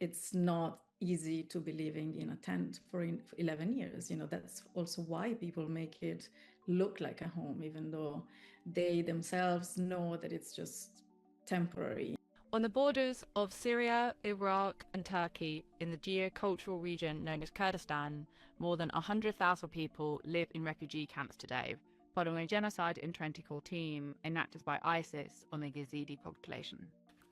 it's not easy to be living in a tent for 11 years. That's also why people make it look like a home, even though they themselves know that it's just temporary. On the borders of Syria, Iraq and Turkey, in the geocultural region known as Kurdistan, more than 100,000 people live in refugee camps today, following a genocide in 2014 enacted by ISIS on the Yazidi population.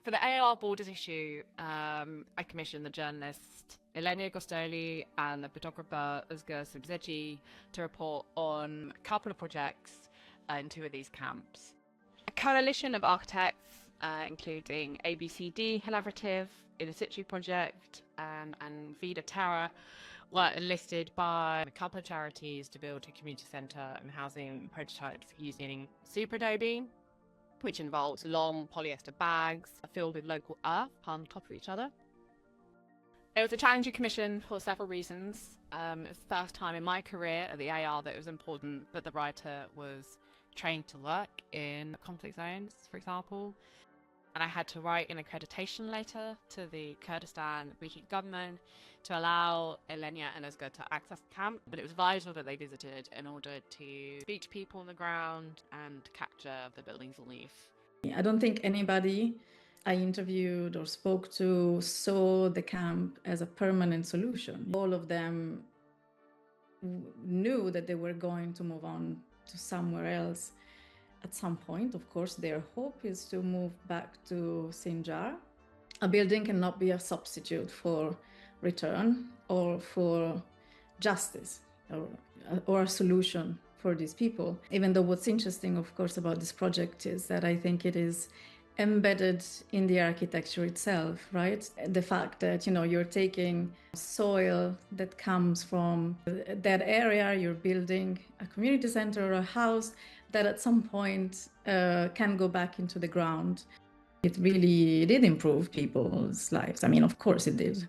For the AR Borders issue, I commissioned the journalist Ylenia Gostoli and the photographer Özge Sebzeci to report on a couple of projects in two of these camps. A coalition of architects, including ABCD Collaborative, In Situ Project, and Vida Terra, were enlisted by a couple of charities to build a community centre and housing prototypes using super adobe, which involves long polyester bags filled with local earth piled on top of each other. It was a challenging commission for several reasons. It was the first time in my career at the AR that it was important that the writer was trained to work in conflict zones, for example. And I had to write an accreditation letter to the Kurdistan regional government to allow Ylenia and Özge to access the camp. But it was vital that they visited in order to speak to people on the ground and capture the building's relief. I don't think anybody I interviewed or spoke to saw the camp as a permanent solution. All of them knew that they were going to move on to somewhere else at some point. Of course, their hope is to move back to Sinjar. A building cannot be a substitute for return or for justice or a solution for these people. Even though what's interesting, of course, about this project is that I think it is embedded in the architecture itself, right? The fact that, you're taking soil that comes from that area, you're building a community center or a house that at some point can go back into the ground. It really did improve people's lives. I mean, of course it did.